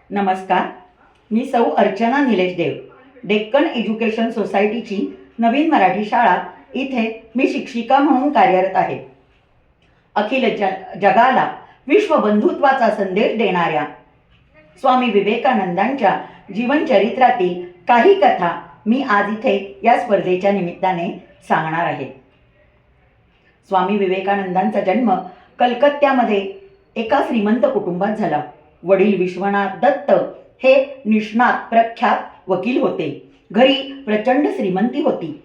नमस्कार. मी सौ अर्चना निलेश देव, डेक्कन एज्युकेशन सोसायटीची नवीन मराठी शाळा इथे मी शिक्षिका म्हणून कार्यरत आहे. अखिल जगाला विश्वबंधुत्वाचा संदेश देणाऱ्या स्वामी विवेकानंदांच्या जीवनचरित्रातील काही कथा मी आज इथे या स्पर्धेच्या निमित्ताने सांगणार आहे. स्वामी विवेकानंदांचा जन्म कलकत्त्यामध्ये एका श्रीमंत कुटुंबात झाला. वडील विश्वनाथ दत्त हे निष्णात प्रख्यात वकील होते. घरी प्रचंड श्रीमंती होती.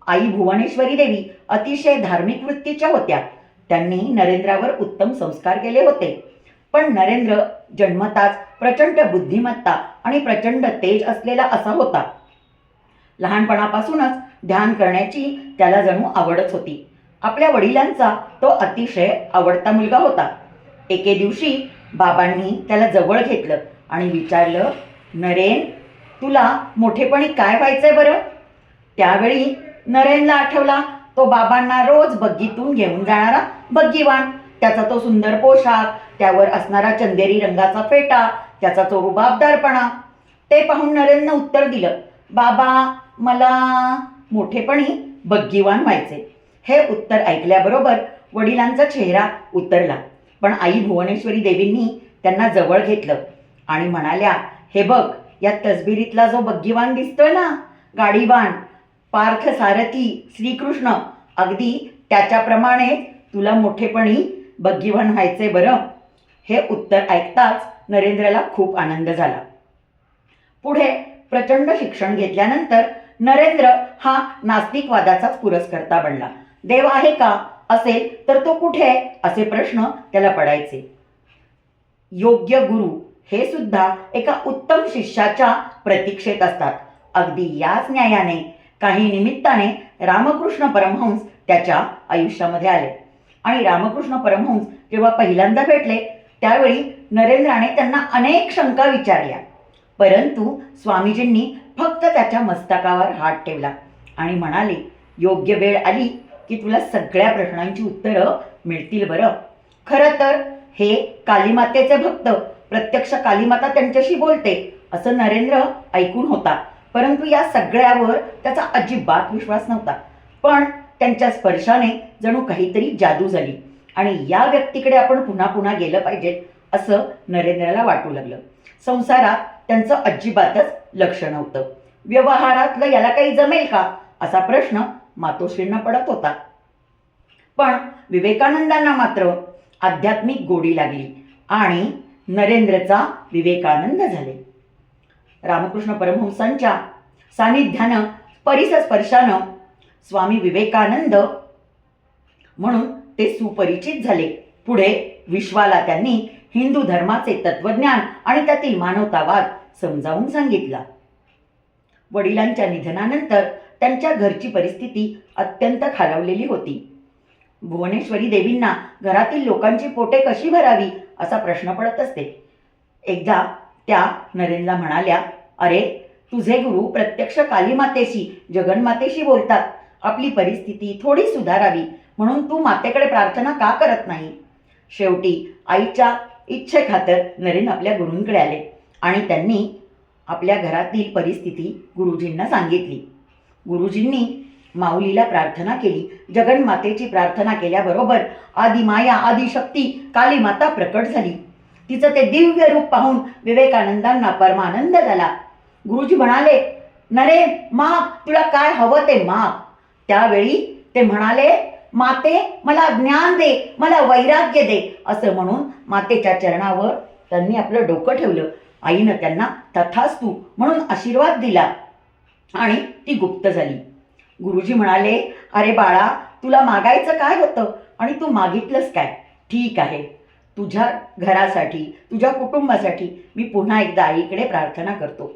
आई भुवनेश्वरी देवी अतिशय धार्मिक वृत्तीच्या होत्या. त्यांनी नरेंद्रावर उत्तम संस्कार केले होते. पण नरेंद्र जन्मताच प्रचंड बुद्धिमत्ता आणि प्रचंड तेज असलेला असा होता. लहानपणापासूनच ध्यान करण्याची त्याला जणू आवडच होती. आपल्या वडिलांचा तो अतिशय आवडता मुलगा होता. एके दिवशी बाबांनी त्याला जवळ घेतलं आणि विचारलं, नरेन, तुला मोठेपणी काय व्हायचंय बरं? त्यावेळी नरेनला आठवला तो बाबांना रोज बग्गीतून घेऊन जाणारा बग्गीवान, त्याचा तो सुंदर पोशाख, त्यावर असणारा चंदेरी रंगाचा फेटा, त्याचा तो रुबाबदारपणा. ते पाहून नरेननं उत्तर दिलं, बाबा, मला मोठेपणी बग्गीवान व्हायचे. हे उत्तर ऐकल्याबरोबर वडिलांचा चेहरा उतरला. पण आई भुवनेश्वरी देवींनी त्यांना जवळ घेतलं आणि म्हणाल्या, हे बघ, या तसबिरीतला जो बग्गीवान दिसतोय ना, गाडीवान, पार्थ सारथी श्रीकृष्ण, अगदी त्याच्याप्रमाणे तुला मोठेपणी बग्गीवान व्हायचे बरं. हे उत्तर ऐकताच नरेंद्रला खूप आनंद झाला. पुढे प्रचंड शिक्षण घेतल्यानंतर नरेंद्र हा नास्तिकवादाचाच पुरस्कर्ता बनला. देव आहे का? असेल तर तो कुठे असे प्रश्न त्याला पडायचे. योग्य गुरु हे सुद्धा एका उत्तम शिष्याच्या प्रतीक्षेत असतात. अगदी याच न्यायाने काही निमित्ताने रामकृष्ण परमहंस त्याच्या आयुष्यामध्ये आले आणि रामकृष्ण परमहंस जेव्हा पहिल्यांदा भेटले त्यावेळी नरेंद्राने त्यांना अनेक शंका विचारल्या. परंतु स्वामीजींनी फक्त त्याच्या मस्तकावर हात ठेवला आणि म्हणाले, योग्य वेळ आली की तुला सगळ्या प्रश्नांची उत्तरं मिळतील बरं. खरं तर हे कालीमातेचे भक्त, प्रत्यक्ष कालीमाता त्यांच्याशी बोलते असं नरेंद्र ऐकून होता. परंतु या सगळ्यावर त्याचा अजिबात विश्वास नव्हता. पण त्यांच्या स्पर्शाने जणू काहीतरी जादू झाली आणि या व्यक्तीकडे आपण पुन्हा पुन्हा गेलं पाहिजे असं नरेंद्राला वाटू लागलं. संसारात त्यांचं अजिबातच लक्ष नव्हतं. व्यवहारातलं याला काही जमेल का असा प्रश्न मातोश्रींना पडत होता. पण विवेकानंदांना मात्र आध्यात्मिक गोडी लागली आणि नरेंद्रचा विवेकानंद झाले. रामकृष्ण परमहंसांच्या सानिध्यानं, परिसस्पर्शानं स्वामी विवेकानंद म्हणून ते सुपरिचित झाले. पुढे विश्वाला त्यांनी हिंदू धर्माचे तत्वज्ञान आणि त्यातील मानवतावाद समजावून सांगितला. वडिलांच्या निधनानंतर त्यांच्या घरची परिस्थिती अत्यंत खालावलेली होती. भुवनेश्वरी देवींना घरातील लोकांची पोटे कशी भरावी असा प्रश्न पडत असते. एकदा त्या नरेनला म्हणाल्या, अरे, तुझे गुरु प्रत्यक्ष कालीमातेशी, जगन्मातेशी बोलतात. आपली परिस्थिती थोडी सुधारावी म्हणून तू मातेकडे प्रार्थना का करत नाही? शेवटी आईच्या इच्छेखातर नरेन आपल्या गुरूंकडे आले आणि त्यांनी आपल्या घरातील परिस्थिती गुरुजींना सांगितली. गुरुजींनी माऊलीला प्रार्थना केली. जगन्मातेची प्रार्थना केल्याबरोबर आदि माया, आदि शक्ती काली माता प्रकट झाली. तिचं ते दिव्य रूप पाहून विवेकानंदांना परमानंद झाला. गुरुजी म्हणाले, नरेन, माग, तुला काय हवं ते माग. त्यावेळी ते म्हणाले, माते, मला ज्ञान दे, मला वैराग्य दे. असं म्हणून मातेच्या चरणावर त्यांनी आपलं डोकं ठेवलं. आईनं त्यांना तथास्तु म्हणून आशीर्वाद दिला आणि ती गुप्त झाली. गुरुजी म्हणाले, अरे बाळा, तुला मागायचं काय होतं आणि तू मागितलंस काय? ठीक आहे, तुझ्या घरासाठी, तुझ्या कुटुंबासाठी मी पुन्हा एकदा आईकडे प्रार्थना करतो.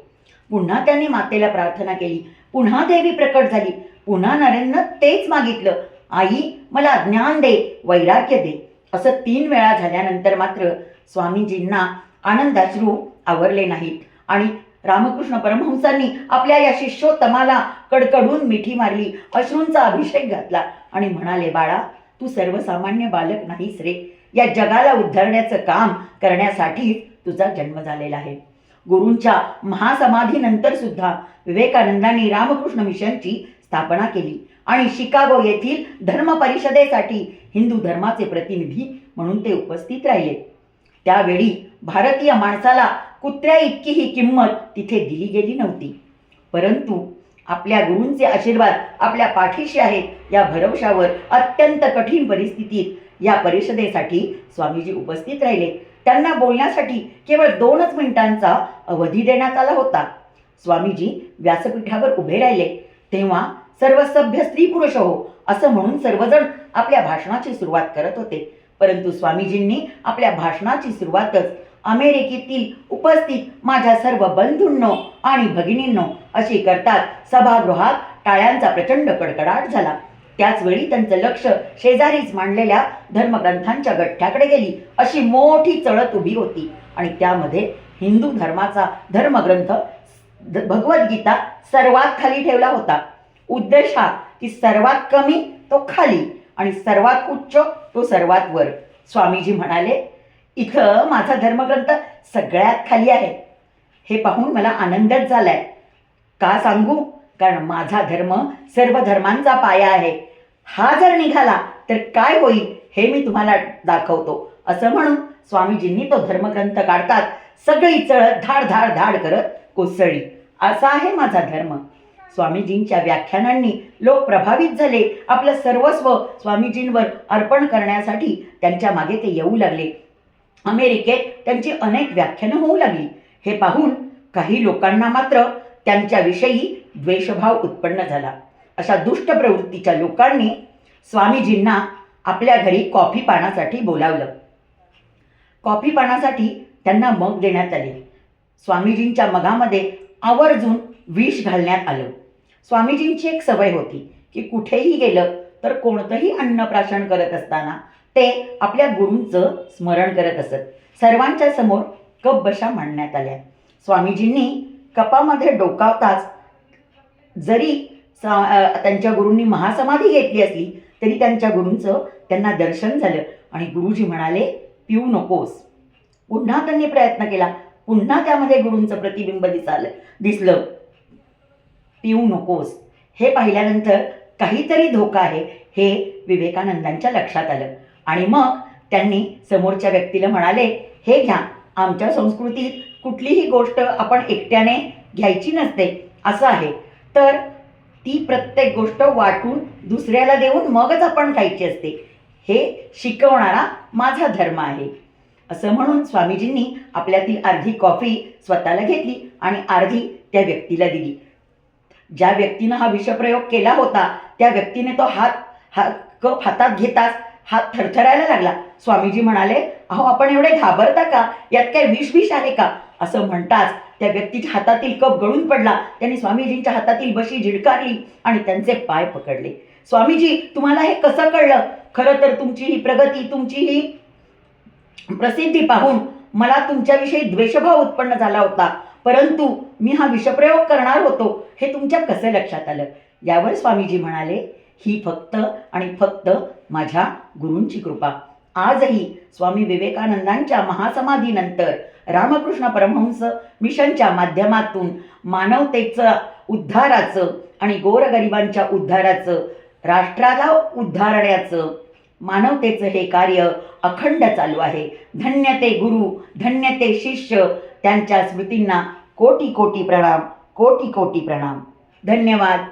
पुन्हा त्यांनी मातेला प्रार्थना केली. पुन्हा देवी प्रकट झाली. पुन्हा नरेंद्रनं तेच मागितलं, आई, मला ज्ञान दे, वैराग्य दे. असं 3 वेळा झाल्यानंतर मात्र स्वामीजींना आनंदाश्रू आवरले नाहीत आणि रामकृष्ण परमहंसांनी आपल्या या शिष्योत्तमाला कडकडून मिठी मारली, अश्रूंचा अभिषेक घातला आणि म्हणाले, बाळा, तू सर्वसामान्य बालक नाहीस रे. या जगाला उद्धारण्याचं काम करण्यासाठी तुझा जन्म झालेला आहे. गुरूंच्या महासमाधीनंतर सुद्धा विवेकानंदांनी रामकृष्ण मिशनची स्थापना केली आणि शिकागो येथील धर्म परिषदेसाठी हिंदू धर्माचे प्रतिनिधी म्हणून ते उपस्थित राहिले. त्यावेळी भारतीय माणसाला कुत्र्या इतकीही किंमत तिथे दिली गेली नव्हती. परंतु आपल्या गुरूंचे आशीर्वाद आपल्या पाठीशी आहेत या भरवशावर अत्यंत कठीण परिस्थितीत या परिषदेसाठी स्वामीजी उपस्थित राहिले. त्यांना बोलण्यासाठी केवळ 2च मिनिटांचा अवधी देण्यात आला होता. स्वामीजी व्यासपीठावर उभे राहिले तेव्हा सर्व सभ्य स्त्री पुरुष हो असं म्हणून सर्वजण आपल्या भाषणाची सुरुवात करत होते. परंतु स्वामीजींनी आपल्या भाषणाची सुरुवातच अमेरिकेतील उपस्थित माझ्या सर्व बंधूंनो आणि भगिनींनो अशी करतात सभागृहात टाळ्यांचा प्रचंड कडकडाट झाला. त्याचवेळी त्यांचं लक्ष शेजारीच मांडलेल्या धर्मग्रंथांच्या गठ्ठ्याकडे गेली. अशी मोठी चळत उभी होती आणि त्यामध्ये हिंदू धर्माचा धर्मग्रंथ भगवद्गीता सर्वात खाली ठेवला होता. उद्देश हा की सर्वात कमी तो खाली आणि सर्वात उच्च तो सर्वात वर. स्वामीजी म्हणाले, इथं माझा धर्मग्रंथ सगळ्यात खाली आहे. हे पाहून मला आनंदच झालाय. का सांगू? कारण माझा धर्म सर्व धर्मांचा पाया आहे. हा जर निघाला तर काय होईल हे मी तुम्हाला दाखवतो. असं म्हणून स्वामीजींनी तो धर्मग्रंथ काढतात सगळी चळत धाड धाड धाड करत कोसळली. असा आहे माझा धर्म. स्वामीजींच्या व्याख्यानांनी लोक प्रभावित झाले. आपलं सर्वस्व स्वामीजींवर अर्पण करण्यासाठी त्यांच्या मागे ते येऊ लागले. अमेरिकेत त्यांची अनेक व्याख्यानं होऊ लागली. हे पाहून काही लोकांना मात्र त्यांच्याविषयी द्वेषभाव उत्पन्न झाला. अशा दुष्ट प्रवृत्तीच्या लोकांनी स्वामीजींना आपल्या घरी कॉफी पाण्यासाठी बोलावलं. कॉफी पाण्यासाठी त्यांना मग देण्यात आले. स्वामीजींच्या मगामध्ये आवर्जून विष घालण्यात आलं. स्वामीजींची एक सवय होती की कुठेही गेलं तर कोणतंही अन्नप्राशन करत असताना ते आपल्या गुरूंचं स्मरण करत असत. सर्वांच्या समोर कप बशा मांडण्यात आल्या. स्वामीजींनी कपामध्ये डोकावताच जरी त्यांच्या गुरूंनी महासमाधी घेतली असली तरी त्यांच्या गुरूंचं त्यांना दर्शन झालं आणि गुरुजी म्हणाले, पिऊ नकोस. पुन्हा त्यांनी प्रयत्न केला. पुन्हा त्यामध्ये गुरूंचं प्रतिबिंब दिसलं. पिऊ नकोस. हे पाहिल्यानंतर काहीतरी धोका आहे हे विवेकानंदांच्या लक्षात आलं आणि मग त्यांनी समोरच्या व्यक्तीला म्हणाले, हे घ्या. आमच्या संस्कृतीत कुठलीही गोष्ट आपण एकट्याने घ्यायची नसते असं आहे. तर ती प्रत्येक गोष्ट वाटून दुसऱ्याला देऊन मगच आपण खायची असते. हे शिकवणारा माझा धर्म आहे. असं म्हणून स्वामीजींनी आपल्यातील अर्धी कॉफी स्वतःला घेतली आणि अर्धी त्या व्यक्तीला दिली. ज्या व्यक्तीनं हा विषप्रयोग केला होता त्या व्यक्तीने तो कप हातात घेताच हात थरथरायला लागला. स्वामीजी म्हणाले, अहो आपण एवढे घाबरता का? यात काय विष आहे का? असं म्हणताच त्या व्यक्तीच्या हातातील कप गळून पडला. त्यांनी स्वामीजींच्या हातातील बशी झिडकारली आणि त्यांचे पाय पकडले. स्वामीजी, तुम्हाला हे कसं कळलं? खरं तर तुमची ही प्रगती, तुमची ही प्रसिद्धी पाहून मला तुमच्याविषयी द्वेषभाव उत्पन्न झाला होता. परंतु मी हा विषप्रयोग करणार होतो हे तुमच्या कसं लक्षात आलं? यावर स्वामीजी म्हणाले, ही फक्त आणि फक्त माझ्या गुरूंची कृपा. आजही स्वामी विवेकानंदांच्या महासमाधीनंतर रामकृष्ण परमहंस मिशनच्या माध्यमातून मानवतेचं उद्धाराचं आणि गोरगरिबांच्या उद्धाराचं, राष्ट्राला उद्धारण्याचं, मानवतेचं हे कार्य अखंड चालू आहे. धन्य ते गुरु, धन्य ते शिष्य. त्यांच्या स्मृतींना कोटी कोटी प्रणाम, कोटी कोटी प्रणाम. धन्यवाद.